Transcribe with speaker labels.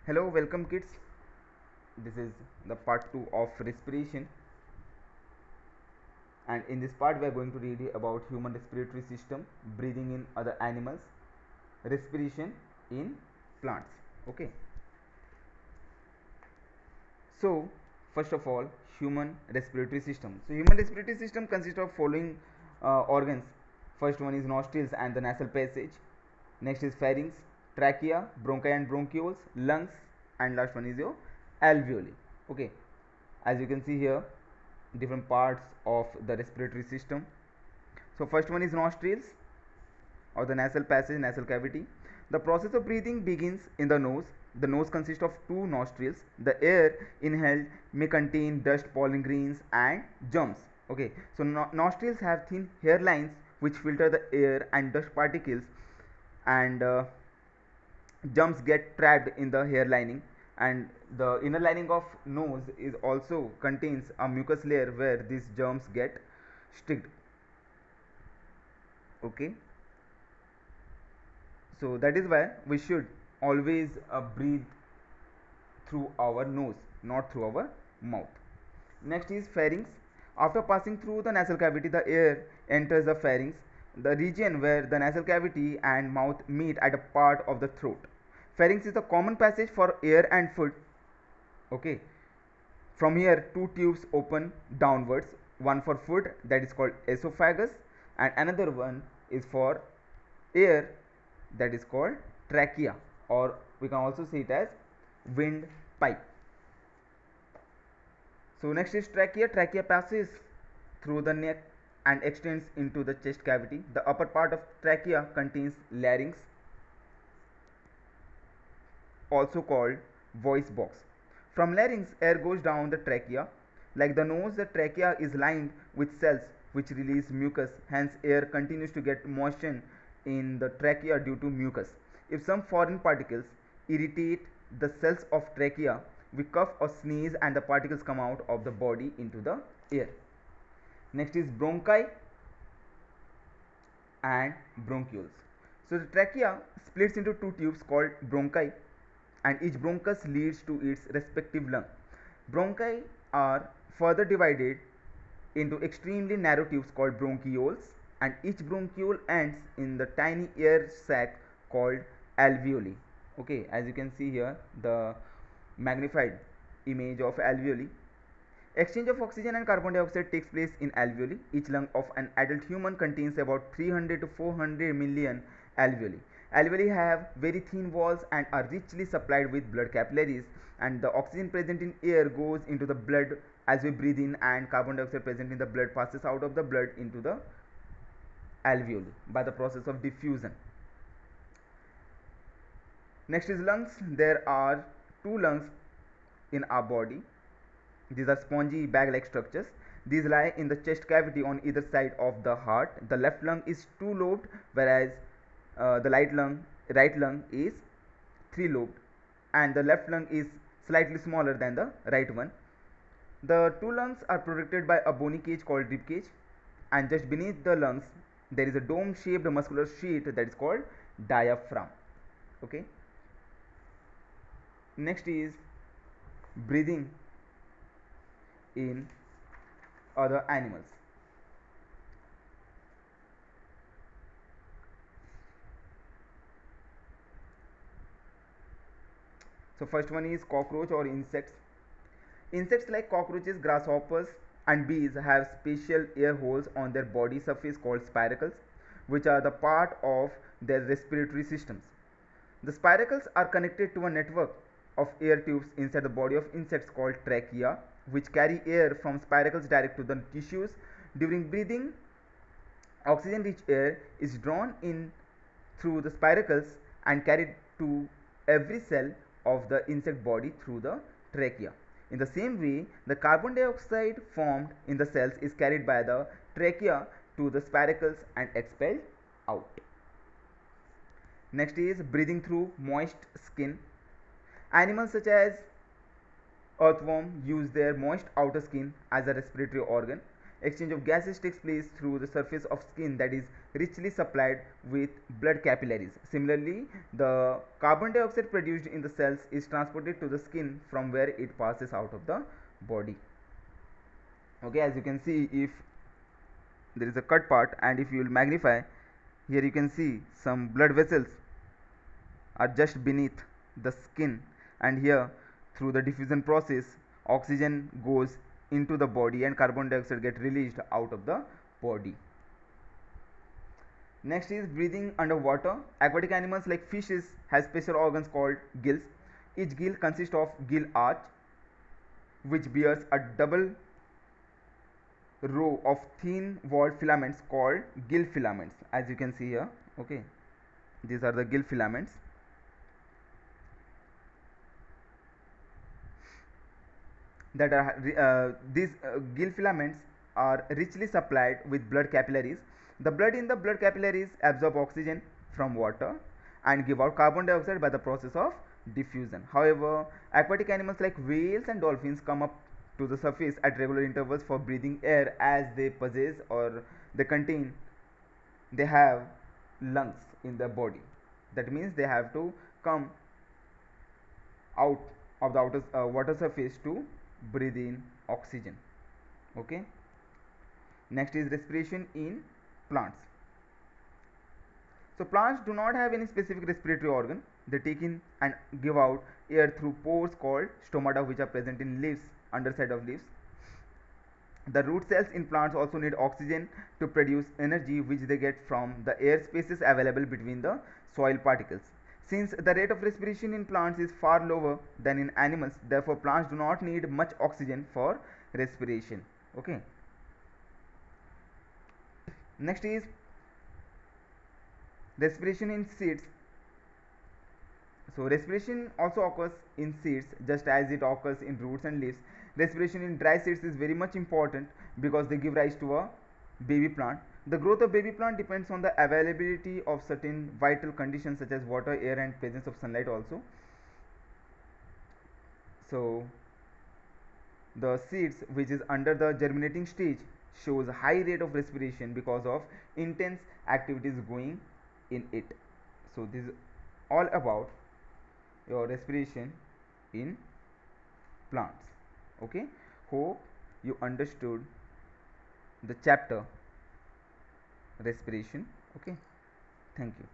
Speaker 1: Hello, welcome kids. This is the part 2 of respiration, and in this part we are going to read about human respiratory system, breathing in other animals, respiration in plants. Okay. So, first of all, human respiratory system. So, human respiratory system consists of following organs. First one is nostrils and the nasal passage. Next is pharynx, trachea, bronchi and bronchioles, lungs, and last one is your alveoli. Okay. As you can see here, different parts of the respiratory system. So, first one is nostrils or the nasal passage, nasal cavity. The process of breathing begins in the nose. The nose consists of two nostrils. The air inhaled may contain dust, pollen grains, and germs. Okay, so nostrils have thin hairlines which filter the air and dust particles, and germs get trapped in the hair lining. And the inner lining of nose is also contains a mucus layer where these germs get sticked. Okay, so that is why we should always breathe through our nose, not through our mouth. Next is pharynx. After passing through the nasal cavity, the air enters the pharynx, the region where the nasal cavity and mouth meet at a part of the throat. Pharynx is the common passage for air and food. Okay, from here two tubes open downwards, one for food, that is called esophagus, and another one is for air, that is called trachea, or we can also say it as windpipe. So next is trachea. Trachea passes through the neck and extends into the chest cavity. The upper part of trachea contains larynx, also called voice box. From larynx, air goes down the trachea. Like the nose, the trachea is lined with cells which release mucus. Hence, air continues to get motion in the trachea due to mucus. If some foreign particles irritate the cells of trachea, we cough or sneeze and the particles come out of the body into the air. Next is bronchi and bronchioles. So the trachea splits into two tubes called bronchi, and each bronchus leads to its respective lung. Bronchi are further divided into extremely narrow tubes called bronchioles, and each bronchiole ends in the tiny air sac called alveoli. Okay, as you can see here, the magnified image of alveoli. Exchange of oxygen and carbon dioxide takes place in alveoli. Each lung of an adult human contains about 300 to 400 million alveoli. Alveoli have very thin walls and are richly supplied with blood capillaries, and the oxygen present in air goes into the blood as we breathe in, and carbon dioxide present in the blood passes out of the blood into the alveoli by the process of diffusion. Next is lungs. There are two lungs in our body. These are spongy bag-like structures. These lie in the chest cavity on either side of the heart. The left lung is two-lobed, whereas the right lung is three-lobed, and the left lung is slightly smaller than the right one. The two lungs are protected by a bony cage called rib cage, and just beneath the lungs there is a dome-shaped muscular sheet that is called diaphragm. Okay. Next is breathing in other animals. So first one is cockroach or insects. Insects like cockroaches, grasshoppers, and bees have special air holes on their body surface called spiracles, which are the part of their respiratory systems. The spiracles are connected to a network of air tubes inside the body of insects called trachea, which carry air from spiracles direct to the tissues. During breathing, oxygen rich air is drawn in through the spiracles and carried to every cell of the insect body through the trachea. In the same way, the carbon dioxide formed in the cells is carried by the trachea to the spiracles and expelled out. Next is breathing through moist skin. Animals such as earthworm use their moist outer skin as a respiratory organ. exchange of gases takes place through the surface of skin that is richly supplied with blood capillaries. Similarly, the carbon dioxide produced in the cells is transported to the skin from where it passes out of the body. Okay, as you can see, if there is a cut part and if you will magnify, here you can see some blood vessels are just beneath the skin, and here through the diffusion process oxygen goes into the body and carbon dioxide get released out of the body. Next is breathing underwater. Aquatic animals like fishes have special organs called gills. Each gill consists of gill arch which bears a double row of thin walled filaments called gill filaments, as you can see here. Okay, these are the gill filaments. That are these gill filaments are richly supplied with blood capillaries. The blood in the blood capillaries absorb oxygen from water and give out carbon dioxide by the process of diffusion. However, aquatic animals like whales and dolphins come up to the surface at regular intervals for breathing air, as they possess or they have lungs in their body. That means they have to come out of the outer water surface to breathe in oxygen. Okay, next is respiration in plants. So plants do not have any specific respiratory organ. They take in and give out air through pores called stomata, which are present in leaves, underside of leaves. The root cells in plants also need oxygen to produce energy, which they get from the air spaces available between the soil particles. Since the rate of respiration in plants is far lower than in animals, therefore plants do not need much oxygen for respiration. Okay. Next is respiration in seeds. So respiration also occurs in seeds just as it occurs in roots and leaves. Respiration in dry seeds is very much important because they give rise to a baby plant. The growth of baby plant depends on the availability of certain vital conditions such as water, air and presence of sunlight also. So the seeds which is under the germinating stage shows a high rate of respiration because of intense activities going in it. So this is all about your respiration in plants. Okay, hope you understood the chapter respiration. Okay, thank you.